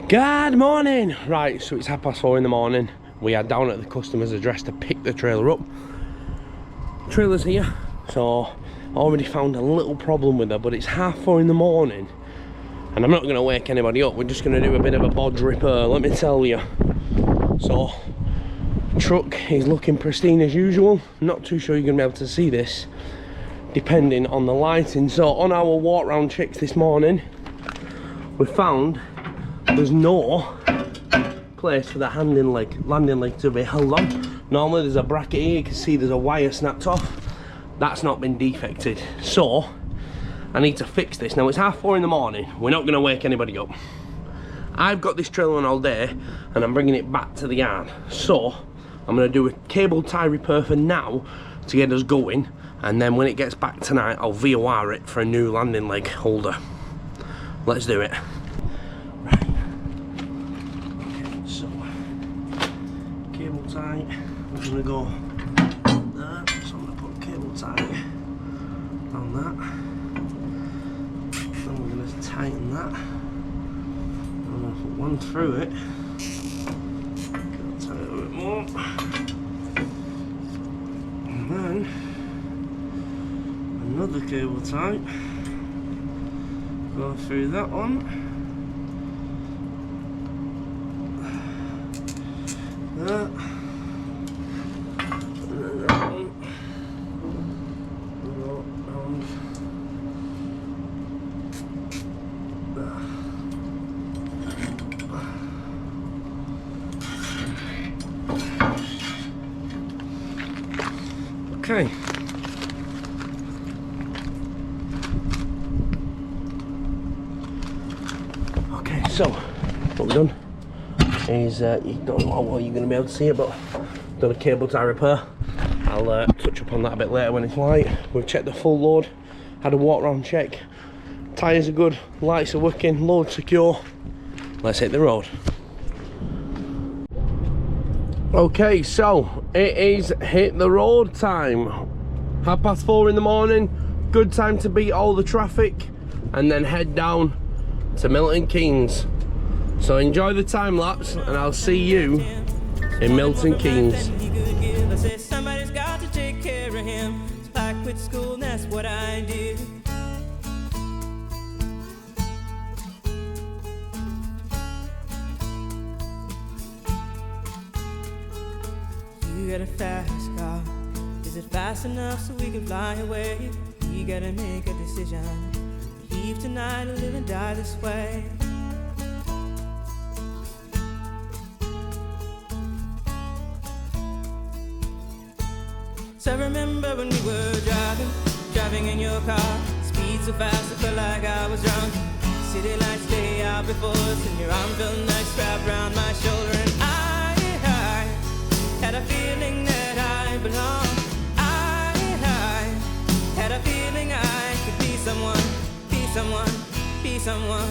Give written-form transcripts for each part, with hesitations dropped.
Good morning! Right, so it's 4:30 in the morning. We are down at the customer's address to pick the trailer up. Trailer's here, so I already found a little problem with her, but it's 4:30 in the morning and I'm not going to wake anybody up. We're just going to do a bit of a bodge repair, let me tell you. So, truck is looking pristine as usual. Not too sure you're going to be able to see this depending on the lighting. So on our walk round checks this morning, we found there's no place for the landing leg to be held on. Normally there's a bracket here, you can see there's a wire snapped off. That's not been defected, so I need to fix this. Now it's 4:30 in the morning, we're not going to wake anybody up. I've got this trailer on all day and I'm bringing it back to the yard, so I'm going to do a cable tie repair for now to get us going, and then when it gets back tonight I'll VOR it for a new landing leg holder. Let's do it. Tie. I'm gonna go there, so I'm gonna put cable tie on that. Then we're gonna tighten that. I'm gonna put one through it. Tighten it a bit more. And then another cable tie. Go through that one. That. Okay. Okay, so what we've done is you don't know what you're going to be able to see it, but done a cable tie repair. I'll touch up on that a bit later when it's light. We've checked the full load, had a walk around check. Tyres are good, lights are working, load secure. Let's hit the road. Okay, so it is hit the road time. 4:30 in the morning, good time to beat all the traffic and then head down to Milton Keynes. So enjoy the time lapse and I'll see you in Milton Keynes. Somebody's got to take care of him, so I quit school and that's what I did. You got a fast car, is it fast enough so we can fly away? We gotta make a decision, leave tonight or live and die this way. So I remember when we were driving in your car, speed so fast I felt like I was drunk. City lights lay out before us and your arm felt nice wrapped around my shoulder, and I had a feeling that I belonged. I had a feeling I could be someone, be someone, be someone.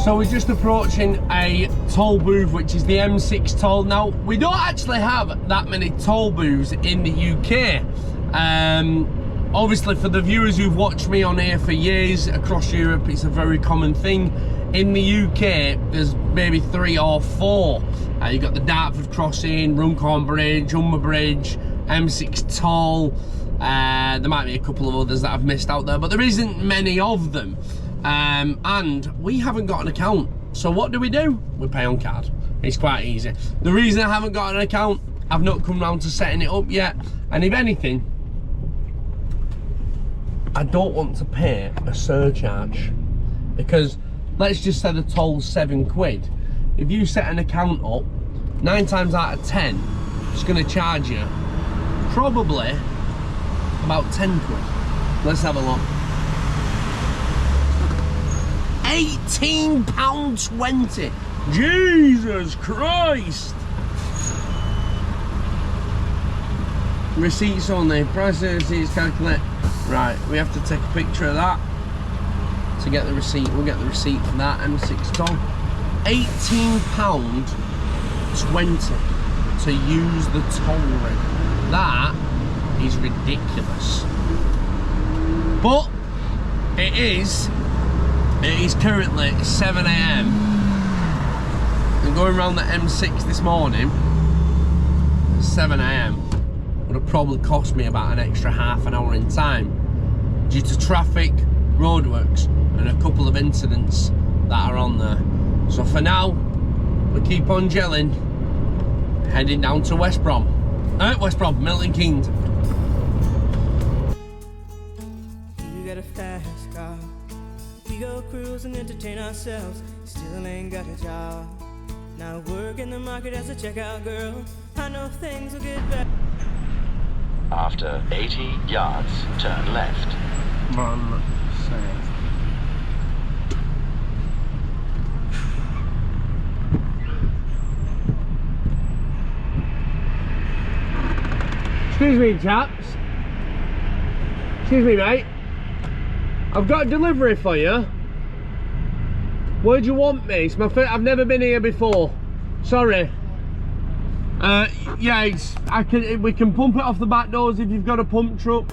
So we're just approaching a toll booth, which is the M6 toll. Now, we don't actually have that many toll booths in the UK. Obviously, for the viewers who've watched me on here for years, across Europe, it's a very common thing. In the UK, there's maybe 3 or 4. You've got the Dartford Crossing, Runcorn Bridge, Humber Bridge, M6 toll. There might be a couple of others that I've missed out there, but there isn't many of them. And we haven't got an account, so what do? We pay on card. It's quite easy. The reason I haven't got an account, I've not come round to setting it up yet, and if anything, I don't want to pay a surcharge, because let's just say the toll's £7. If you set an account up, 9 times out of 10 it's going to charge you probably about £10. Let's have a look. £18.20. Jesus Christ. Receipts only. Price of receipts calculate. Right, we have to take a picture of that to get the receipt. We'll get the receipt for that M6 toll. £18.20 to use the toll ring. That is ridiculous. But it is currently 7 AM. I'm going around the M6 this morning at 7 AM. Would have probably cost me about an extra half an hour in time due to traffic, roadworks, and a couple of incidents that are on there. So for now, we keep on gelling, heading down to West Brom, Milton Keynes. You got a fast car, we go cruise and entertain ourselves. Still ain't got a job. Now work in the market as a checkout girl. I know things will get better. After 80 yards, turn left. Run south. Excuse me, chaps. Excuse me, mate. I've got a delivery for you. Where do you want me? It's my first, I've never been here before. Sorry. Yeah, we can pump it off the back doors if you've got a pump truck.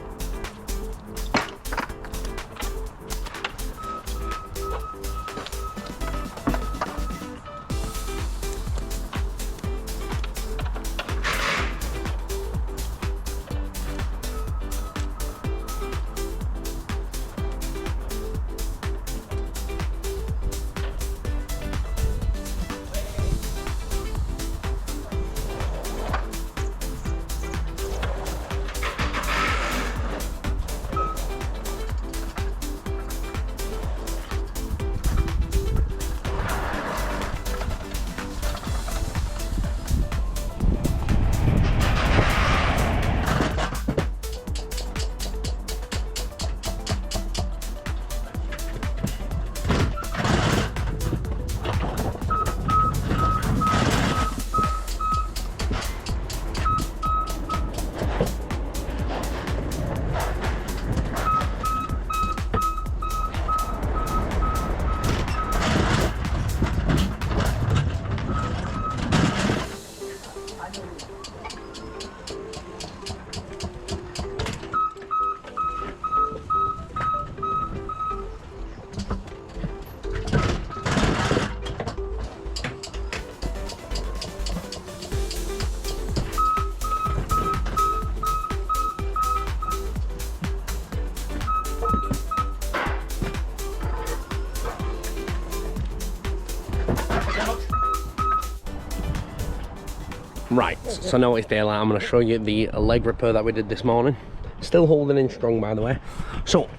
Right, so now it's daylight. I'm going to show you the leg repair that we did this morning. Still holding in strong, by the way. So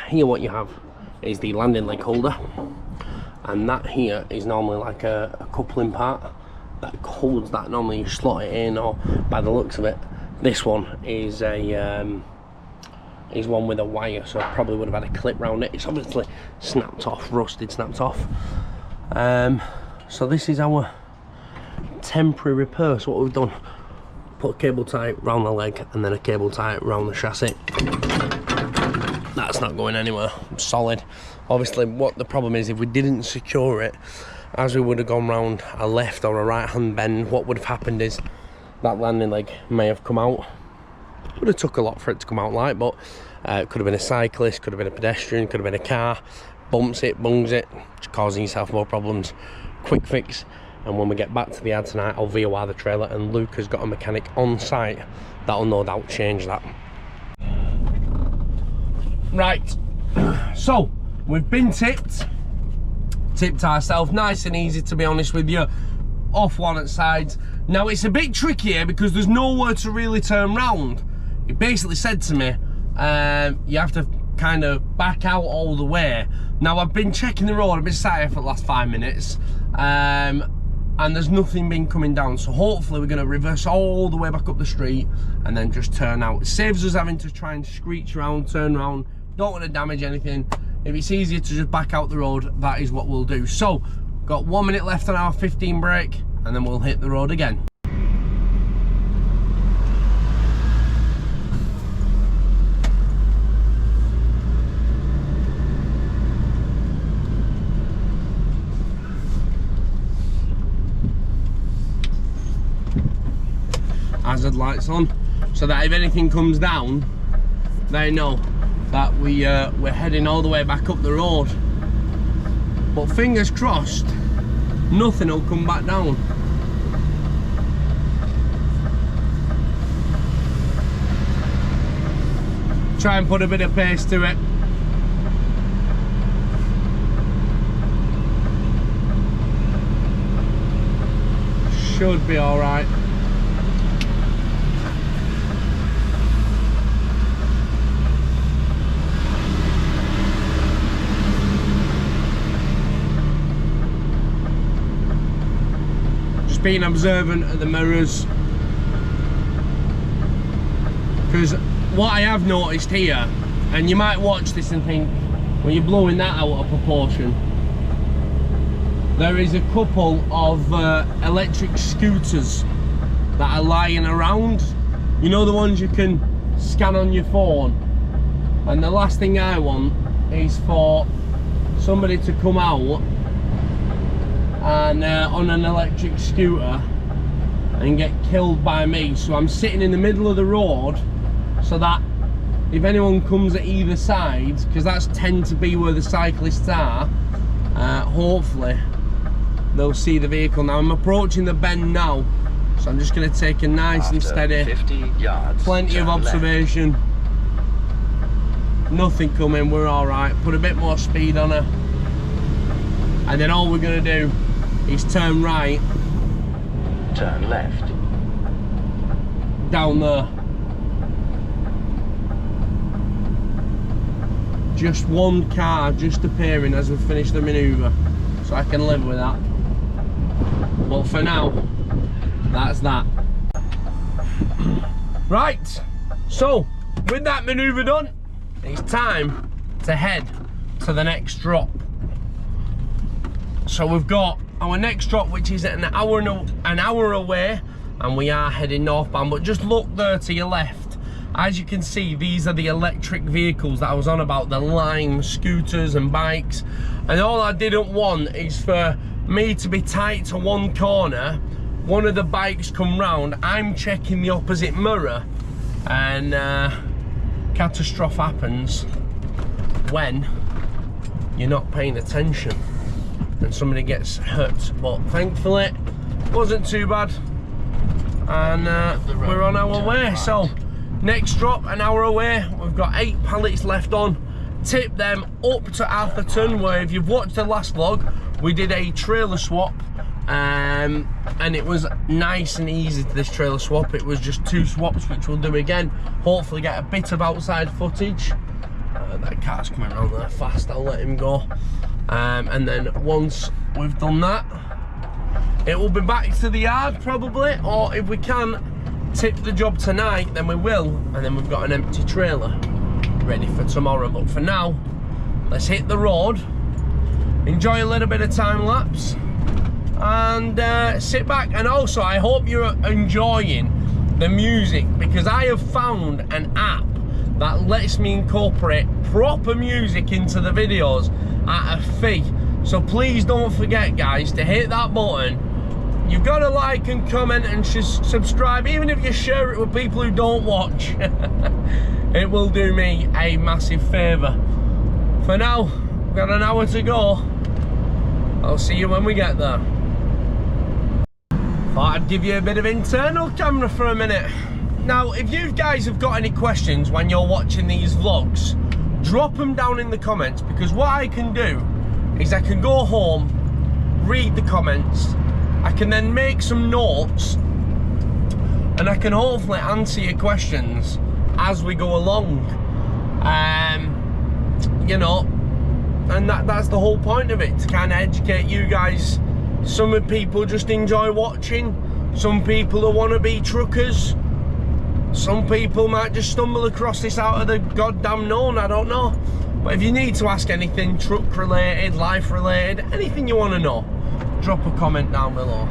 here what you have is the landing leg holder, and that here is normally like a coupling part that holds that. Normally you slot it in, or by the looks of it, this one is one with a wire, so I probably would have had a clip round it. It's obviously snapped off, rusted, snapped off. So this is our temporary repair. So what we've done, put a cable tie round the leg and then a cable tie round the chassis. That's not going anywhere, solid. Obviously what the problem is, if we didn't secure it, as we would have gone round a left or a right hand bend, what would have happened is that landing leg may have come out. Would have took a lot for it to come out like, but it could have been a cyclist, could have been a pedestrian, could have been a car, bumps it, bungs it, causing yourself more problems. Quick fix. And when we get back to the yard tonight, I'll VOR the trailer, and Luke has got a mechanic on site that'll no doubt change that. Right, so we've been tipped ourselves, nice and easy, to be honest with you, off one at sides. Now it's a bit trickier because there's nowhere to really turn round. He basically said to me, you have to kind of back out all the way. Now I've been checking the road, I've been sat here for the last 5 minutes, and there's nothing been coming down, so hopefully we're going to reverse all the way back up the street and then just turn out. It saves us having to try and screech around, turn around, don't want to damage anything. If it's easier to just back out the road, that is what we'll do. So, got 1 minute left on our 15 break, and then we'll hit the road again. Hazard lights on, so that if anything comes down, they know. that we're heading all the way back up the road. But fingers crossed, nothing will come back down. Try and put a bit of pace to it. Should be all right. Just being observant of the mirrors, because what I have noticed here, and you might watch this and think, well, you're blowing that out of proportion. There is a couple of electric scooters that are lying around. You know, the ones you can scan on your phone. And the last thing I want is for somebody to come out and on an electric scooter and get killed by me. So I'm sitting in the middle of the road, so that if anyone comes at either side, because that's tend to be where the cyclists are, hopefully they'll see the vehicle. Now I'm approaching the bend now, so I'm just going to take a nice and steady 50 yards, plenty of observation. Nothing coming, we're all right. Put a bit more speed on her, and then all we're going to do is turn right, turn left, down there. Just one car just appearing as we finish the manoeuvre, so I can live with that. But for now, that's that. Right, so with that manoeuvre done, it's time to head to the next drop. So we've got our next drop, which is an hour away, and we are heading northbound. But just look there to your left. As you can see, these are the electric vehicles that I was on about, the Lime scooters and bikes. And all I didn't want is for me to be tight to one corner, one of the bikes come round, I'm checking the opposite mirror, and catastrophe happens when you're not paying attention and somebody gets hurt. But thankfully it wasn't too bad, and we're on our way. So next drop, an hour away, we've got 8 pallets left on. Tip them up to Atherton, where if you've watched the last vlog, we did a trailer swap, and it was nice and easy to this trailer swap. It was just 2 swaps, which we'll do again, hopefully get a bit of outside footage. That car's coming around there fast, I'll let him go. And then once we've done that, it will be back to the yard probably, or if we can tip the job tonight, then we will, and then we've got an empty trailer ready for tomorrow. But for now, let's hit the road, enjoy a little bit of time lapse, and sit back. And also, I hope you're enjoying the music, because I have found an app that lets me incorporate proper music into the videos at a fee. So please don't forget, guys, to hit that button. You've got to like and comment and subscribe, even if you share it with people who don't watch. It will do me a massive favour. For now, we've got an hour to go. I'll see you when we get there. Thought I'd give you a bit of internal camera for a minute. Now, if you guys have got any questions when you're watching these vlogs, drop them down in the comments, because what I can do is I can go home, read the comments, I can then make some notes, and I can hopefully answer your questions as we go along. You know, and that's the whole point of it, to kind of educate you guys. Some people just enjoy watching, some people who want to be truckers, some people might just stumble across this out of the goddamn known, I don't know. But if you need to ask anything truck related, life related, anything you want to know, drop a comment down below.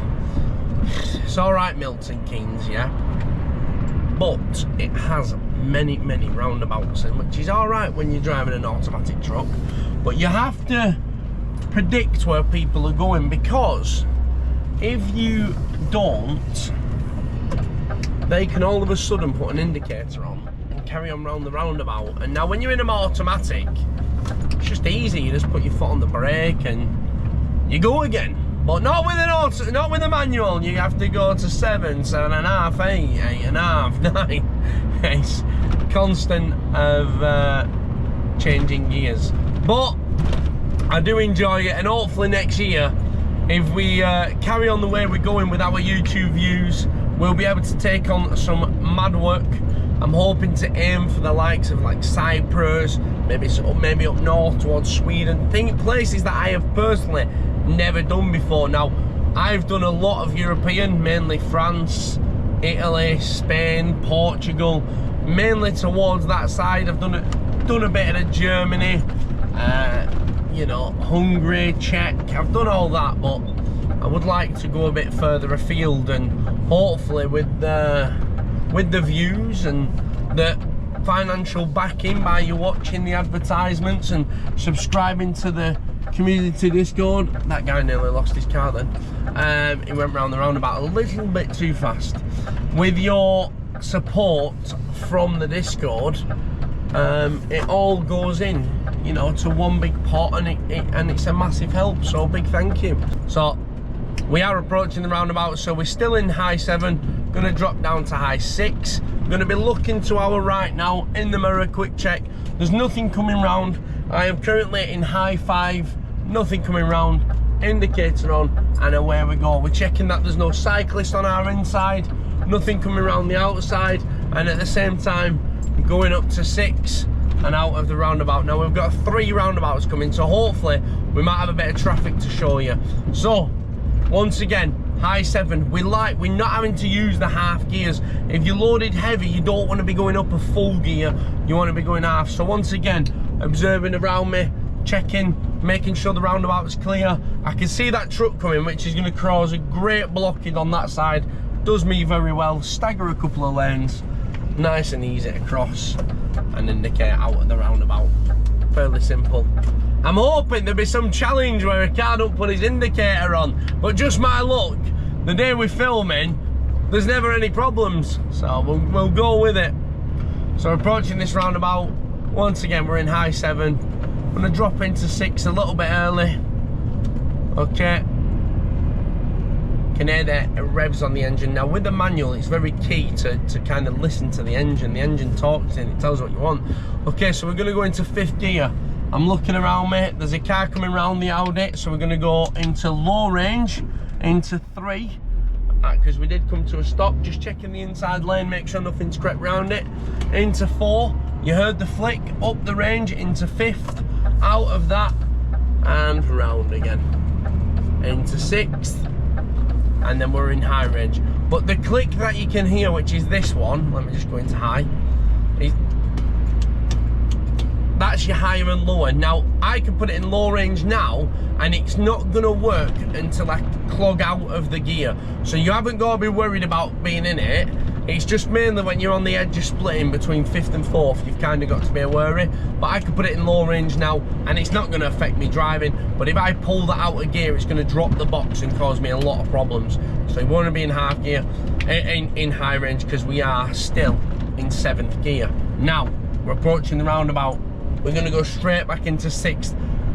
It's alright, Milton Keynes, yeah? But it has many roundabouts in, which is alright when you're driving an automatic truck. But you have to predict where people are going, because if you don't, they can all of a sudden put an indicator on and carry on round the roundabout. And now when you're in an automatic, it's just easy. You just put your foot on the brake and you go again. But not with an auto, not with a manual. You have to go to 7, 7.5, 8, 8.5, 9. It's constant of changing gears. But I do enjoy it, and hopefully next year, if we carry on the way we're going with our YouTube views, we'll be able to take on some mad work. I'm hoping to aim for the likes of like Cyprus, maybe up north towards Sweden, places that I have personally never done before. Now, I've done a lot of European, mainly France, Italy, Spain, Portugal, mainly towards that side. I've done a bit of Germany, you know, Hungary, Czech. I've done all that, but I would like to go a bit further afield, and hopefully with the views and the financial backing by you watching the advertisements and subscribing to the community Discord. That guy nearly lost his car then. He went round the roundabout a little bit too fast. With your support from the Discord, it all goes in, you know, to one big pot, and it's a massive help, so big thank you. So we are approaching the roundabout, so we're still in high 7, gonna drop down to high 6. Gonna be looking to our right now, in the mirror, quick check. There's nothing coming round. I am currently in high 5, nothing coming round, indicator on, and away we go. We're checking that there's no cyclist on our inside, nothing coming around the outside, and at the same time going up to 6 and out of the roundabout. Now we've got 3 roundabouts coming, so hopefully we might have a bit of traffic to show you. So once again, high 7. We're not having to use the half gears. If you're loaded heavy, you don't want to be going up a full gear, you want to be going half. So once again, observing around me, checking, making sure the roundabout is clear. I can see that truck coming, which is going to cause a great blockage on that side. Does me very well. Stagger a couple of lanes, nice and easy to cross and indicate out of the roundabout. Fairly simple. I'm hoping there'll be some challenge where a car don't put his indicator on, but just my luck, the day we're filming, there's never any problems, so we'll go with it. So approaching this roundabout, once again we're in high 7. I'm gonna drop into 6 a little bit early. Okay. Can hear the revs on the engine. Now with the manual, it's very key to kind of listen to the engine. The engine talks and it tells what you want. Okay, so we're gonna go into 5th gear. I'm looking around me, there's a car coming round the Audi, so we're gonna go into low range, into 3, because we did come to a stop, just checking the inside lane, make sure nothing's crept round it. Into 4, you heard the flick, up the range, into 5th, out of that, and round again. Into 6th, and then we're in high range. But the click that you can hear, which is this one, let me just go into high, that's your higher and lower. Now I can put it in low range now, and it's not gonna work until I clog out of the gear. So you haven't got to be worried about being in it. It's just mainly when you're on the edge of splitting between 5th and 4th, you've kind of got to be wary. But I can put it in low range now, and it's not going to affect me driving. But if I pull that out of gear, it's going to drop the box and cause me a lot of problems. So you want to be in half gear, in high range, because we are still in 7th gear. Now we're approaching the roundabout. We're going to go straight back into 6th.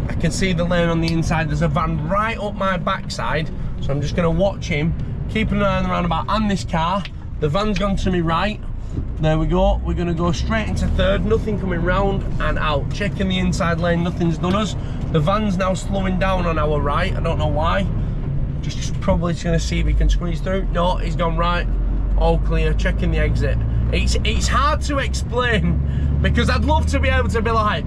I can see the lane on the inside. There's a van right up my backside, so I'm just going to watch him, keeping an eye on the roundabout and this car. The van's gone to me right. There we go. We're going to go straight into 3rd. Nothing coming round and out. Checking the inside lane. Nothing's done us. The van's now slowing down on our right. I don't know why. Just probably going to see if he can squeeze through. No, he's gone right. All clear. Checking the exit. It's hard to explain, because I'd love to be able to be like,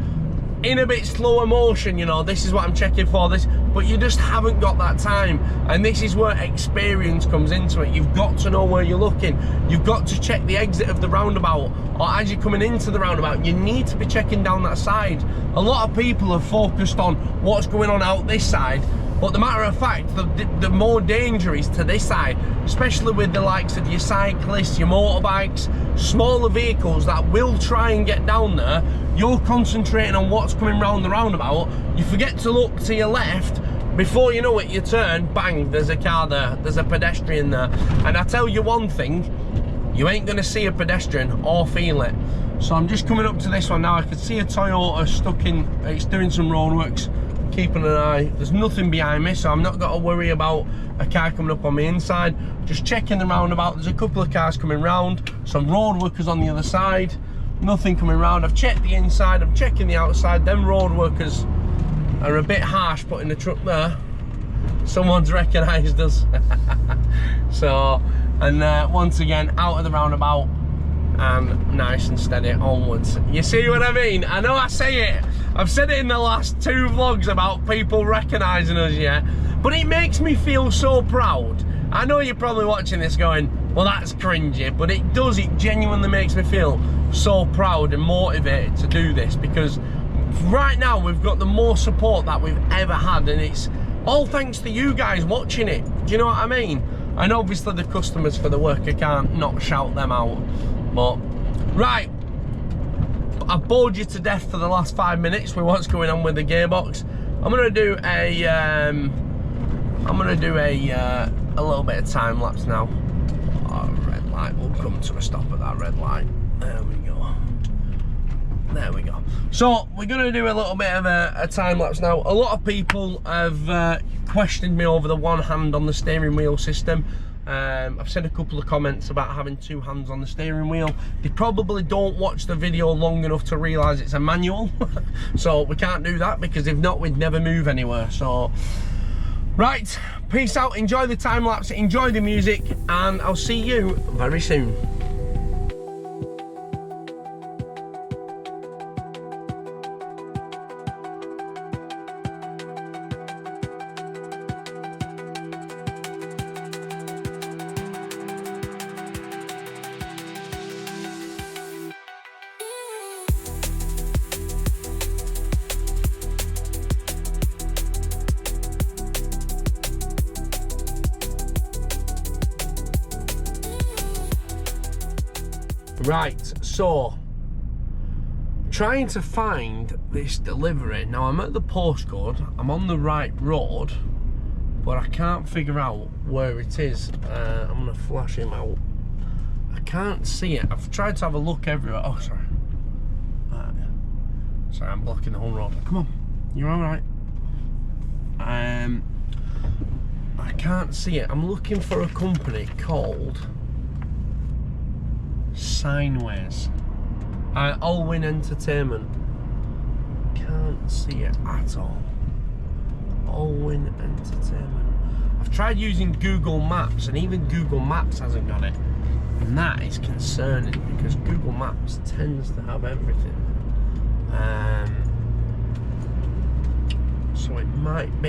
in a bit slower motion, you know, this is what I'm checking for, this, but you just haven't got that time. And this is where experience comes into it. You've got to know where you're looking. You've got to check the exit of the roundabout, or as you're coming into the roundabout, you need to be checking down that side. A lot of people are focused on what's going on out this side, but the matter of fact, the more danger is to this side, especially with the likes of your cyclists, your motorbikes, smaller vehicles that will try and get down there. You're concentrating on what's coming round the roundabout, you forget to look to your left, before you know it, you turn, bang, there's a car there, there's a pedestrian there. And I tell you one thing, you ain't gonna see a pedestrian or feel it. So I'm just coming up to this one now. I can see a Toyota stuck in, it's doing some roadworks, keeping an eye. There's nothing behind me, so I'm not got to worry about a car coming up on me inside. Just checking the roundabout. There's a couple of cars coming round, some road workers on the other side, nothing coming round. I've checked the inside, I'm checking the outside. Them road workers are a bit harsh putting the truck there. Someone's recognised us. So, and once again, out of the roundabout and nice and steady onwards. You see what I mean? I know I say it. I've said it in the last 2 vlogs about people recognising us, yeah? But it makes me feel so proud. I know you're probably watching this going, well, that's cringy, but it does. It genuinely makes me feel so proud and motivated to do this, because right now we've got the most support that we've ever had, and it's all thanks to you guys watching it. Do you know what I mean? And obviously the customers for the work, I can't not shout them out. But right, I've bored you to death for the last 5 minutes with what's going on with the gearbox. I'm gonna do a little bit of time lapse now. Oh, red light. We'll come to a stop at that red light. There we go. There we go. So we're gonna do a little bit of a time lapse now. A lot of people have questioned me over the one hand on the steering wheel system. I've seen a couple of comments about having 2 hands on the steering wheel. They probably don't watch the video long enough to realise it's a manual. So we can't do that, because if not, we'd never move anywhere. So, right, peace out, enjoy the time lapse, enjoy the music, and I'll see you very soon. Right, so trying to find this delivery. Now I'm at the postcode, I'm on the right road, but I can't figure out where it is. I'm gonna flash him out. I can't see it. I've tried to have a look everywhere. Oh, sorry. Sorry, I'm blocking the whole road. Come on, you're all right. I can't see it. I'm looking for a company called Signways. Allwyn Entertainment. Can't see it at all. Allwyn Entertainment. I've tried using Google Maps, and even Google Maps hasn't got it. And that is concerning, because Google Maps tends to have everything. So it might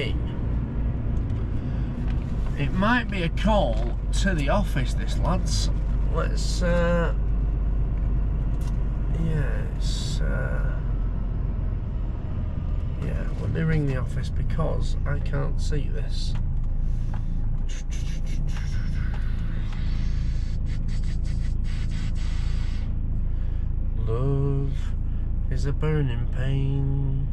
be a call to the office, this, lads. Let's yeah, let me ring the office, because I can't see this. Love is a burning pain.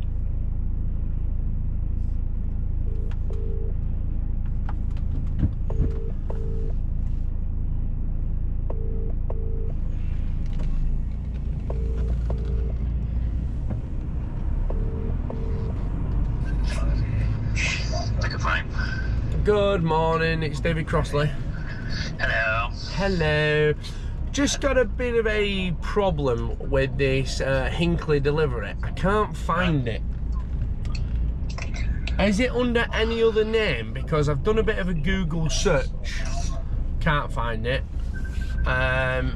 Good morning, it's David Crossley. Hello. Hello. Just got a bit of a problem with this Hinckley delivery. I can't find it. Is it under any other name? Because I've done a bit of a Google search. Can't find it. Yeah,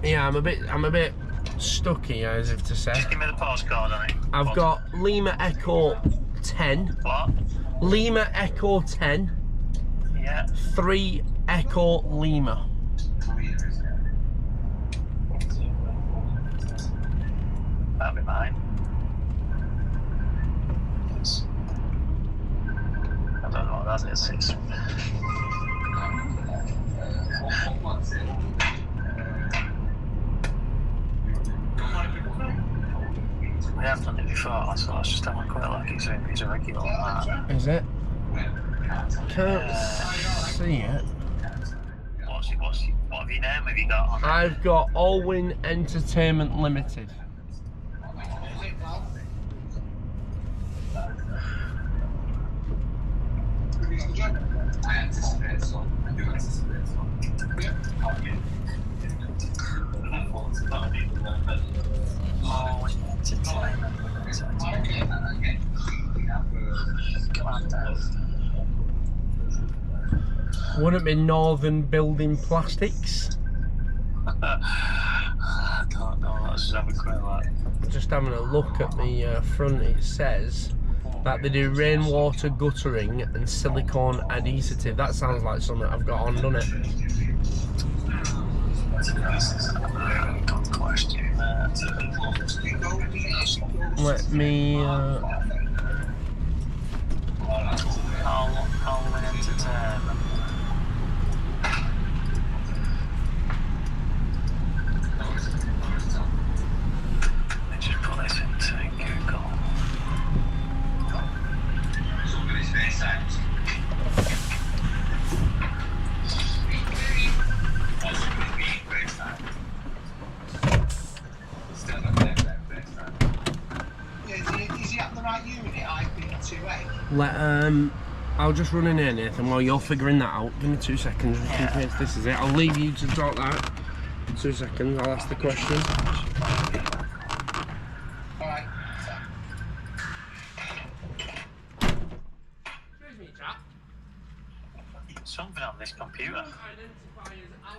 I'm a bit stuck here, as if to say. Just give me the postcode on it. I've got Lima Echo 10. What? Lima Echo 10. Yeah. 3 Echo Lima. That'll be mine. I don't know what that is. It's... We have done it before, so let's just have a quick look. It's a regular one. Is it? Can't see it. What's What name have you got on it? I've got Alwyn Entertainment Limited. Wouldn't be Northern Building Plastics? I don't know, let's just have a quick look. Just having a look at the front, it says that they do rainwater guttering and silicone adhesive. That sounds like something I've got on, doesn't it? Good question. Let me... I'll entertainment. Let's just put this into Google. Is he at the right unit, IP28? I'll just run in here, Nathan, while you're figuring that out. Give me 2 seconds, just in case this is it. I'll leave you to sort that. 2 seconds, I'll ask the question. Alright. Excuse me, chap. Something on this computer.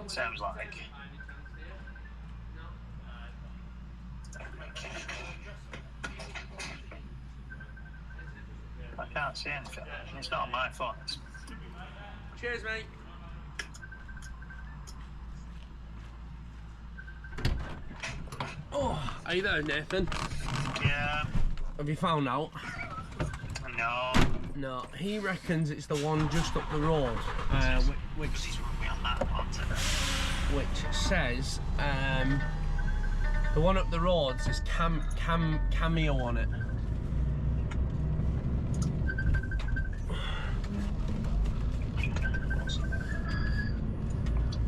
Sounds like. I can't see anything. It's not on my phone. Cheers, mate. Oh, are you there, Nathan? Yeah. Have you found out? No. No, he reckons it's the one just up the road, which We're on that one today. says the one up the road says cameo on it.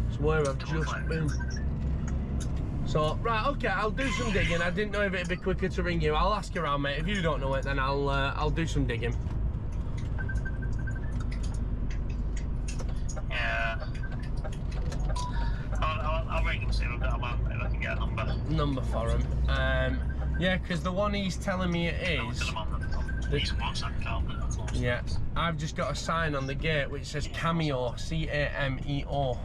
It's where I've just been. So right, okay, I'll do some digging. I didn't know if it'd be quicker to ring you. I'll ask around, mate. If you don't know it, then I'll do some digging. Yeah. I'll ring him, see if I can get a number For him. Yeah, because the one he's telling me it is. He's on WhatsApp, can't we? Yeah, I've just got a sign on the gate which says Cameo, C-A-M-E-O.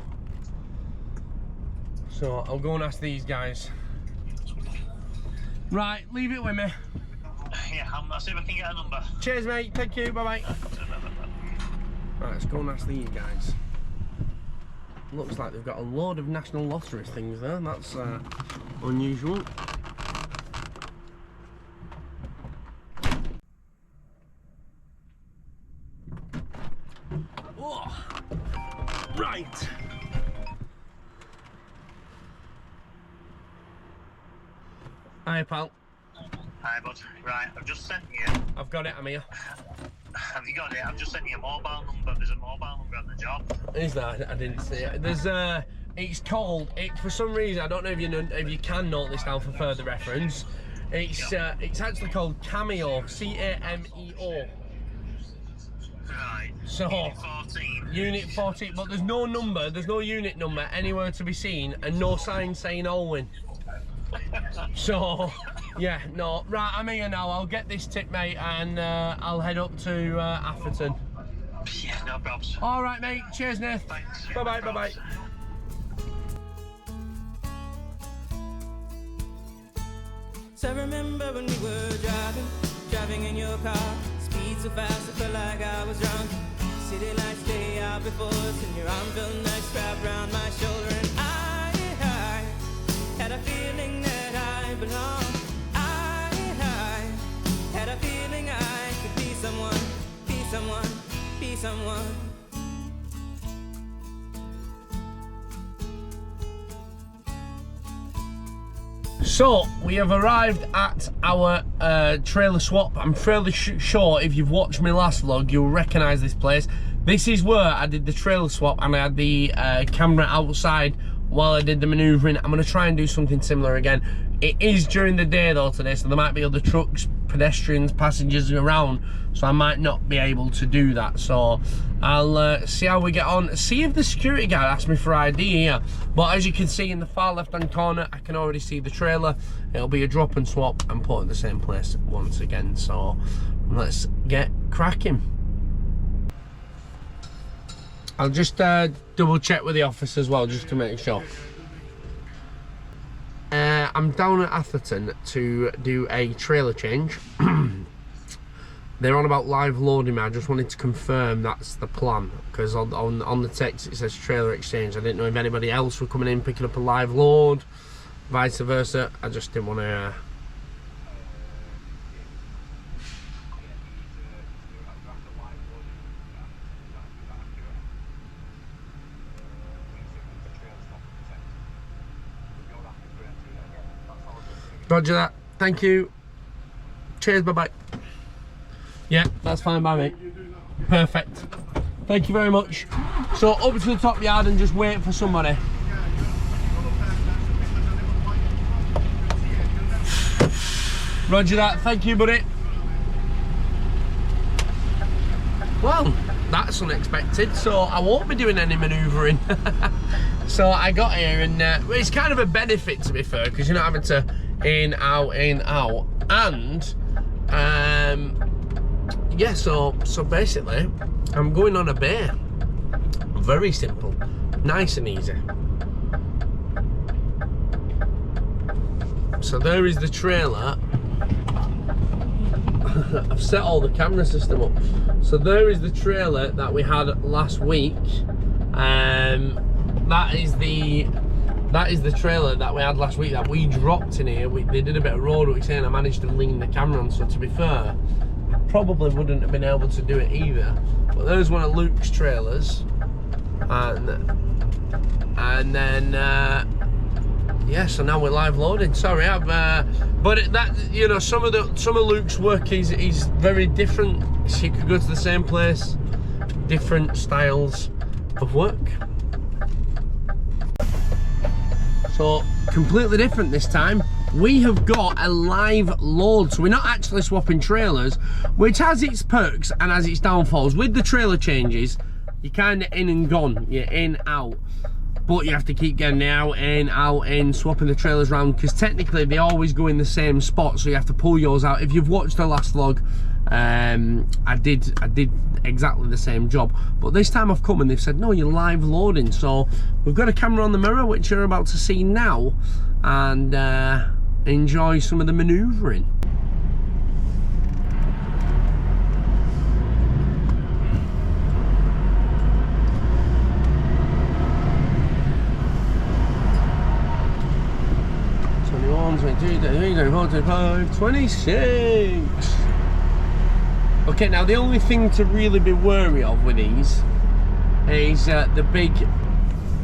So I'll go and ask these guys. Right, leave it with me. Yeah, I'll see if I can get a number. Cheers, mate. Thank you. Bye bye. Right, let's go and ask these guys. Looks like they've got a load of National Lottery things there. That's unusual. Oh, right. Hi, pal. Hi, bud. Right, I've just sent you. I've got it. I'm here. Have you got it? I've just sent you a mobile number. There's a mobile number on the job. Is that? I didn't see it. There's it's called. It for some reason. I don't know if you can note this down for further reference. It's actually called Cameo, C-A-M-E-O. Right. So Unit 14. Unit 14, but there's no number. There's no unit number anywhere to be seen, and no sign saying Alwyn. So, yeah, no. Right, I'm here now. I'll get this tip, mate, and I'll head up to Atherton. Yeah, no problems. All right, mate. Cheers, Nath. Thanks. Bye-bye, bye-bye. So I remember when we were driving in your car. Speed so fast, I felt like I was drunk. City lights lay out before us, and your arm felt nice wrapped around my shoulder. And I had a feeling that I belonged. I had a feeling I could be someone, be someone, be someone. So, we have arrived at our trailer swap. I'm fairly sure if you've watched my last vlog, you'll recognise this place. This is where I did the trailer swap, and I had the camera outside while I did the manoeuvring. I'm going to try and do something similar again. It is during the day though today, so there might be other trucks, pedestrians, passengers around, so I might not be able to do that. So I'll see how we get on. See if the security guard asks me for ID here. But as you can see in the far left hand corner, I can already see the trailer. It'll be a drop and swap and put at the same place once again. So let's get cracking. I'll just double check with the office as well, just to make sure. I'm down at Atherton to do a trailer change. They're on about live loading me. I just wanted to confirm that's the plan, because on the text it says trailer exchange. I didn't know if anybody else were coming in picking up a live load, vice versa. I just didn't want to Roger that. Thank you. Cheers. Bye bye. Yeah, that's fine by me. Perfect. Thank you very much. So up to the top yard and just wait for somebody. Roger that. Thank you, buddy. Well, that's unexpected. So I won't be doing any manoeuvring. So I got here, and it's kind of a benefit, to be fair, because you're not having to in, out, and yeah, so basically I'm going on a bay. Very simple, nice and easy. So there is the trailer. I've set all the camera system up. So there is the trailer that we had last week. That is the trailer that we had last week that we dropped in here. They did a bit of road work saying I managed to lean the camera on, so to be fair, I probably wouldn't have been able to do it either. But there's one of Luke's trailers, and then yeah, so now we're live loading. Sorry, but that, you know, some of Luke's work is very different. So you could go to the same place, different styles of work. So completely different this time. We have got a live load, so we're not actually swapping trailers, which has its perks and has its downfalls. With the trailer changes, you're kind of in and gone, you're in, out, but you have to keep getting out, in, swapping the trailers around, because technically they always go in the same spot, so you have to pull yours out. If you've watched the last vlog, I did exactly the same job, but this time I've come and they've said no, you're live loading. So we've got a camera on the mirror, which you're about to see now, and enjoy some of the manoeuvring. '21, '22, '23, '25, '26. Okay, now the only thing to really be wary of with these is the big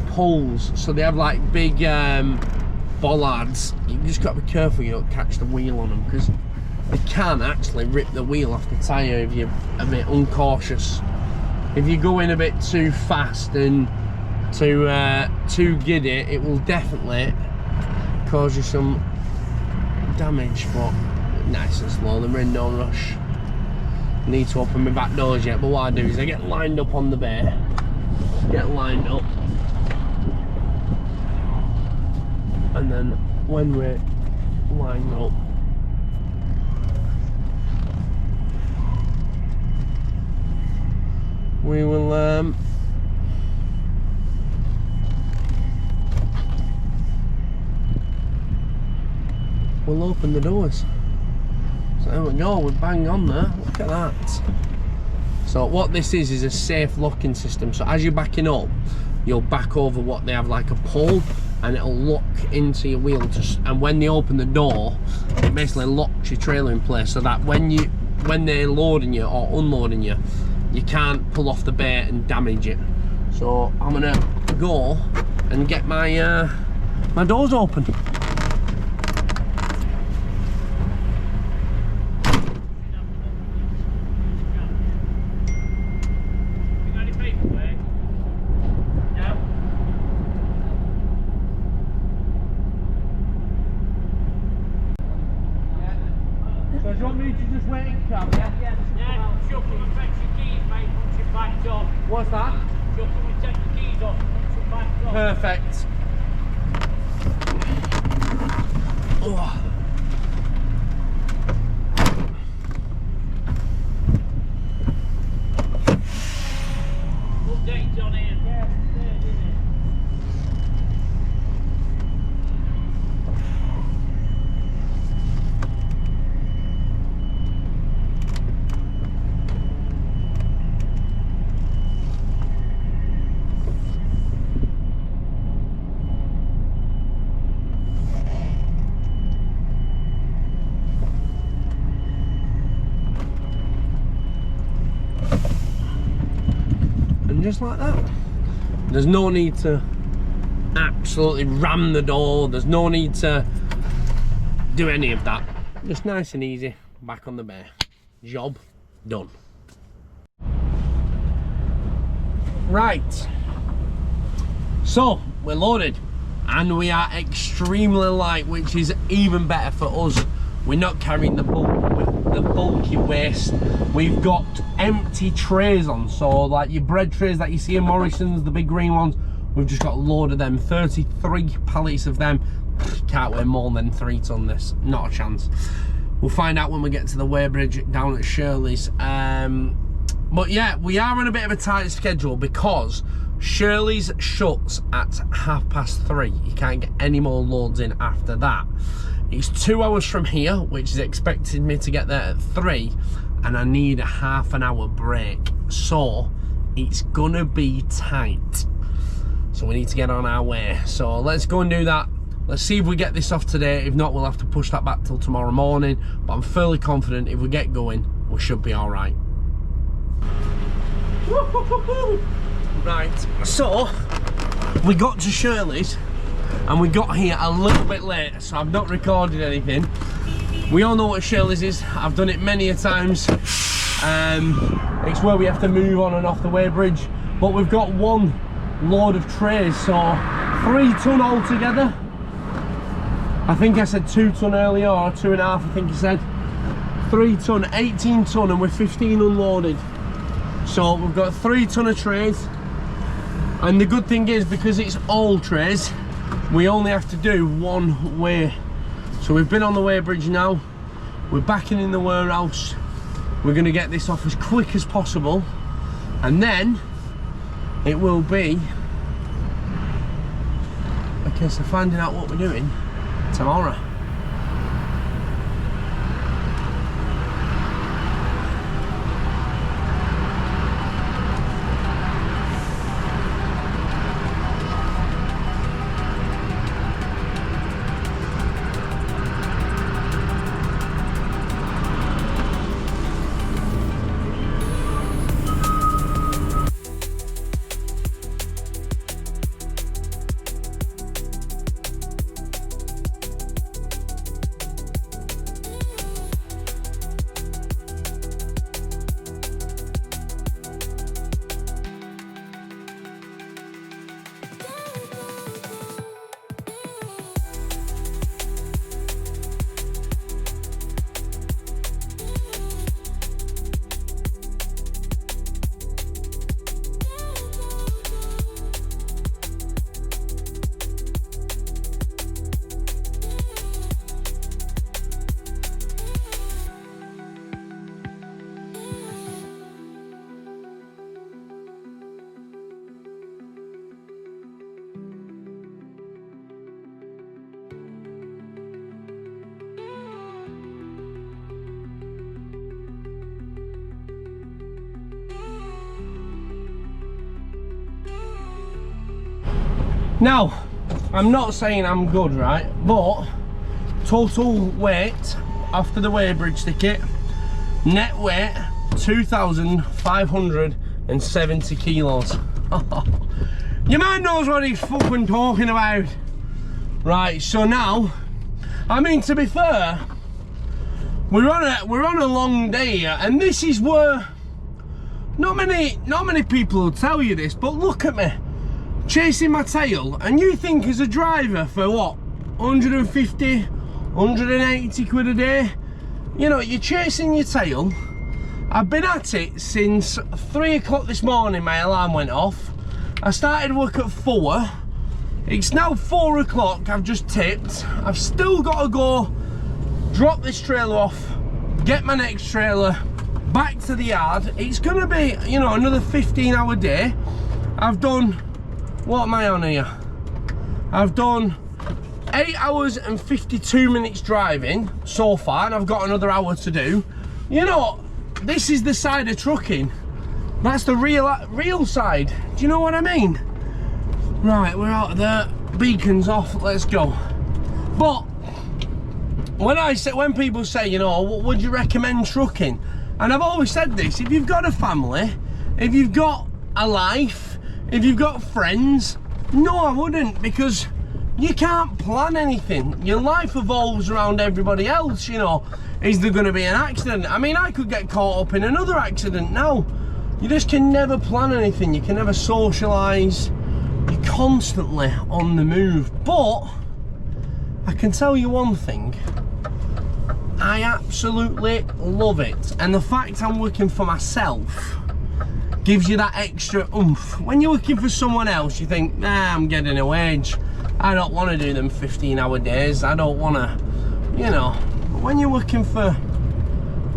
poles. So they have like big bollards. You just got to be careful you don't catch the wheel on them, because they can actually rip the wheel off the tyre if you're a bit uncautious. If you go in a bit too fast and too giddy, it will definitely cause you some damage. But nice and slow, we're in no rush. Need to open my back doors yet, but what I do is I get lined up on the bay, get lined up, and then when we're lined up, we will we'll open the doors. So there we go, we're bang on there, look at that. So what this is a safe locking system. So as you're backing up, you'll back over what they have like a pole, and it'll lock into your wheel, and when they open the door, it basically locks your trailer in place, so that when they're loading you or unloading you, you can't pull off the bay and damage it. So I'm gonna go and get my my doors open. So do you want me to just wait in cab, yeah? Yeah, chuck them and fetch your keys, mate, once you're backed up. What's that? Chuck them and take the keys off once you're backed up. Perfect. Oh. Updates on here. Yeah, it's isn't it? And just like that. There's no need to absolutely ram the door. There's no need to do any of that. Just nice and easy, back on the bay. Job done. Right. So, we're loaded. And we are extremely light, which is even better for us. We're not carrying the bulky waste. We've got empty trays on, so like your bread trays that you see in Morrison's, the big green ones, we've just got a load of them, 33 pallets of them. Can't weigh more than 3 ton this, not a chance. We'll find out when we get to the weighbridge down at Shirley's. But yeah, we are on a bit of a tight schedule because Shirley's shuts at 3:30. You can't get any more loads in after that. It's 2 hours from here, which is expecting me to get there at 3, and I need a half an hour break. So it's gonna be tight. So we need to get on our way. So let's go and do that. Let's see if we get this off today. If not, we'll have to push that back till tomorrow morning. But I'm fairly confident if we get going, we should be all right. Right, so we got to Shirley's and we got here a little bit late, so I've not recorded anything. We all know what Shirley's is. I've done it many a times. It's where we have to move on and off the weighbridge, but we've got one load of trays, so 3 ton altogether. I think I said 2 ton earlier, or 2.5 I think I said. 3 ton, 18 ton, and we're 15 unloaded. So we've got 3 ton of trays, and the good thing is because it's all trays, we only have to do one way. So we've been on the weighbridge now, we're backing in the warehouse, we're going to get this off as quick as possible, and then it will be a case of finding out what we're doing tomorrow. Now, I'm not saying I'm good, right? But total weight after the weighbridge ticket, net weight 2,570 kilos. Your man knows what he's fucking talking about. Right, so now, I mean, to be fair, we're on a long day here, and this is where not many people will tell you this, but look at me chasing my tail, and you think as a driver for what, 150, 180 quid a day, you know, you're chasing your tail. I've been at it since 3 o'clock this morning, my alarm went off. I started work at 4. It's now 4 o'clock, I've just tipped. I've still got to go drop this trailer off, get my next trailer back to the yard. It's gonna be, you know, another 15-hour day. I've done, what am I on here? I've done 8 hours and 52 minutes driving so far, and I've got another hour to do. You know, this is the side of trucking. That's the real side. Do you know what I mean? Right, we're out of there. Beacon's off, let's go. But when people say, you know, what would you recommend trucking? And I've always said this, if you've got a family, if you've got a life, if you've got friends, no, I wouldn't, because you can't plan anything. Your life evolves around everybody else, you know. Is there going to be an accident? I mean, I could get caught up in another accident now. You just can never plan anything. You can never socialise. You're constantly on the move. But I can tell you one thing. I absolutely love it. And the fact I'm working for myself gives you that extra oomph. When you're working for someone else, you think, nah, I'm getting a wage. I don't want to do them 15-hour days. I don't want to, you know. But when you're working for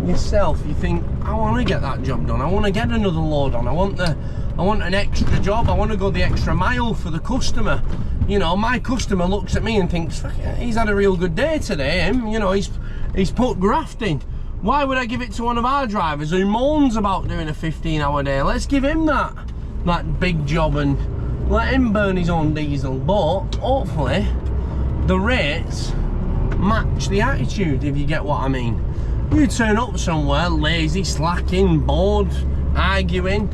yourself, you think, I want to get that job done. I want to get another load on. I want an extra job. I want to go the extra mile for the customer. You know, my customer looks at me and thinks, he's had a real good day today, him. You know, he's put graft in. Why would I give it to one of our drivers who moans about doing a 15-hour day? Let's give him that big job and let him burn his own diesel. But hopefully the rates match the attitude, if you get what I mean. You turn up somewhere lazy, slacking, bored, arguing,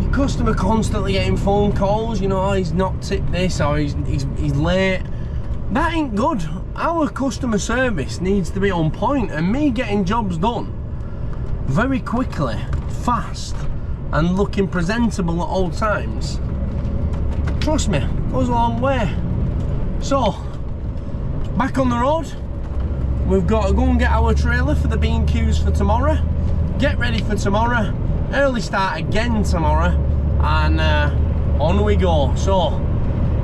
your customer constantly getting phone calls, you know, oh, he's not tipped this, or he's late. That ain't good. Our customer service needs to be on point, and me getting jobs done very quickly, fast, and looking presentable at all times, trust me, goes a long way. So, back on the road. We've got to go and get our trailer for the B&Qs for tomorrow. Get ready for tomorrow. Early start again tomorrow. And on we go. So,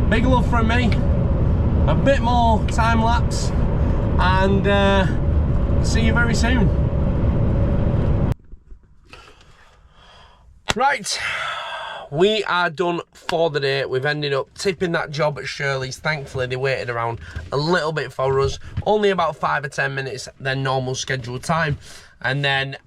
big love from me. A bit more time lapse. And see you very soon. Right. We are done for the day. We've ended up tipping that job at Shirley's. Thankfully, they waited around a little bit for us. Only about 5 or 10 minutes than normal scheduled time. And then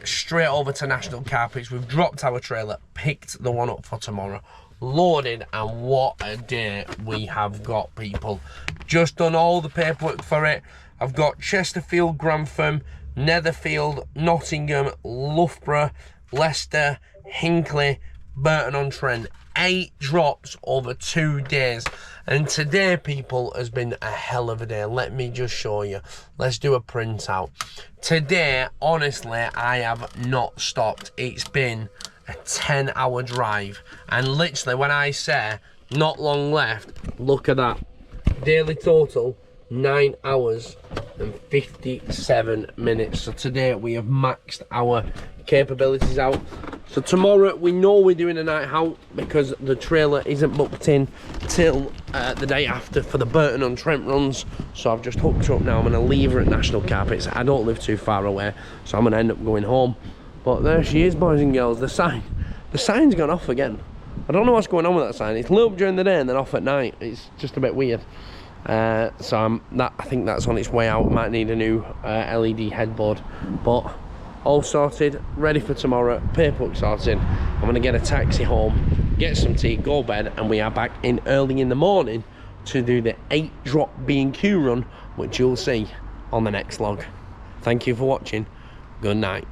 straight over to National Carpets. We've dropped our trailer, picked the one up for tomorrow. Loaded, and what a day we have got, people. Just done all the paperwork for it. I've got Chesterfield, Grantham, Netherfield, Nottingham, Loughborough, Leicester, Hinckley, Burton-on-Trent. 8 drops over 2 days, and today, people, has been a hell of a day. Let me just show you. Let's do a printout. Today, honestly, I have not stopped. It's been a 10-hour drive, and literally, when I say not long left, look at that. Daily total 9 hours and 57 minutes. So today we have maxed our capabilities out. So tomorrow we know we're doing a night out because the trailer isn't booked in till the day after for the Burton-on-Trent runs. So I've just hooked her up now. I'm going to leave her at National Carpets. I don't live too far away, so I'm going to end up going home. But there she is, boys and girls. The sign's gone off again. I don't know what's going on with that sign. It's lit up during the day and then off at night. It's just a bit weird. So I think that's on its way out. Might need a new LED headboard, but all sorted, ready for tomorrow. Paperwork sorted. I'm gonna get a taxi home, get some tea, go bed, and we are back in early in the morning to do the 8-drop B&Q run, which you'll see on the next vlog. Thank you for watching. Good night.